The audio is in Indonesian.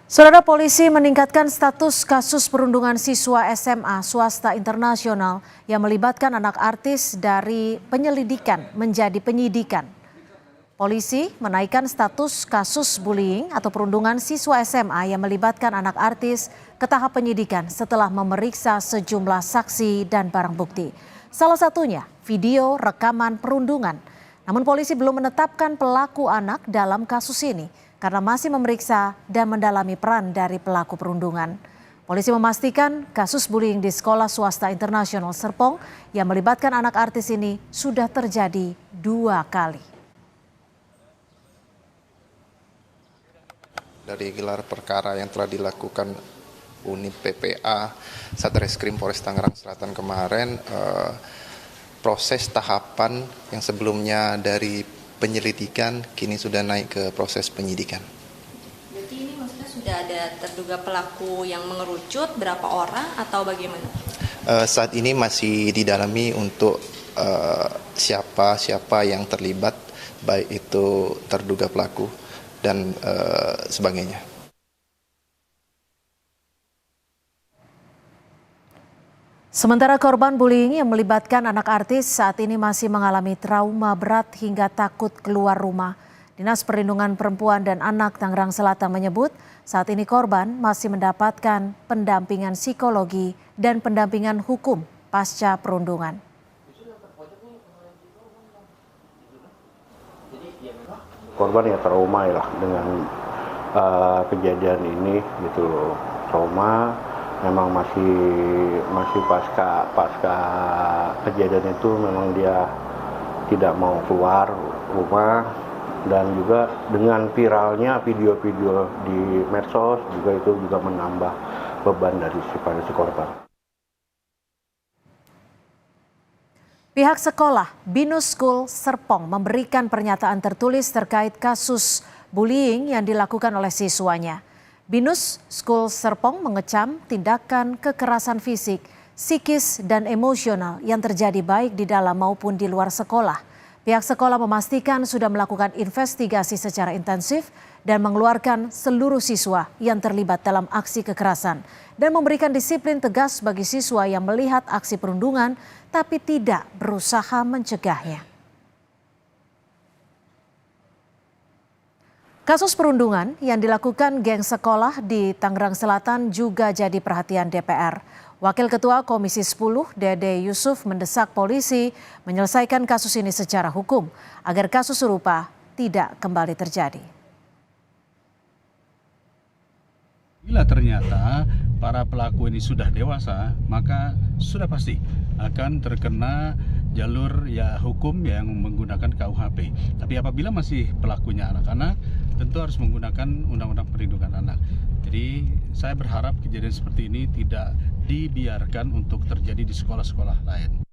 Saudara, polisi meningkatkan status kasus perundungan siswa SMA swasta internasional yang melibatkan anak artis dari penyelidikan menjadi penyidikan. Polisi menaikkan status kasus bullying atau perundungan siswa SMA yang melibatkan anak artis ke tahap penyidikan setelah memeriksa sejumlah saksi dan barang bukti. Salah satunya video rekaman perundungan. Namun polisi belum menetapkan pelaku anak dalam kasus ini karena masih memeriksa dan mendalami peran dari pelaku perundungan. Polisi memastikan kasus bullying di sekolah swasta internasional Serpong yang melibatkan anak artis ini sudah terjadi 2 kali. Dari gelar perkara yang telah dilakukan unit PPA Satreskrim Polres Tangerang Selatan kemarin, proses tahapan yang sebelumnya dari penyelidikan kini sudah naik ke proses penyidikan. Berarti ini maksudnya sudah ada terduga pelaku yang mengerucut berapa orang atau bagaimana? Saat ini masih didalami untuk siapa yang terlibat, baik itu terduga pelaku dan sebagainya. Sementara korban bullying yang melibatkan anak artis saat ini masih mengalami trauma berat hingga takut keluar rumah. Dinas Perlindungan Perempuan dan Anak Tangerang Selatan menyebut saat ini korban masih mendapatkan pendampingan psikologi dan pendampingan hukum pasca perundungan. Korban ya trauma ya dengan kejadian ini gitu loh. Trauma memang masih pasca kejadian itu memang dia tidak mau keluar rumah, dan juga dengan viralnya video-video di medsos juga itu juga menambah beban dari si korban. Pihak sekolah Binus School Serpong memberikan pernyataan tertulis terkait kasus bullying yang dilakukan oleh siswanya. Binus School Serpong mengecam tindakan kekerasan fisik, psikis, dan emosional yang terjadi baik di dalam maupun di luar sekolah. Pihak sekolah memastikan sudah melakukan investigasi secara intensif dan mengeluarkan seluruh siswa yang terlibat dalam aksi kekerasan dan memberikan disiplin tegas bagi siswa yang melihat aksi perundungan tapi tidak berusaha mencegahnya. Kasus perundungan yang dilakukan geng sekolah di Tangerang Selatan juga jadi perhatian DPR. Wakil Ketua Komisi 10 Dede Yusuf mendesak polisi menyelesaikan kasus ini secara hukum agar kasus serupa tidak kembali terjadi. Bila ternyata para pelaku ini sudah dewasa, maka sudah pasti akan terkena jalur hukum yang menggunakan KUHP. Tapi apabila masih pelakunya anak-anak, tentu harus menggunakan Undang-Undang Perlindungan Anak. Jadi saya berharap kejadian seperti ini tidak dibiarkan untuk terjadi di sekolah-sekolah lain.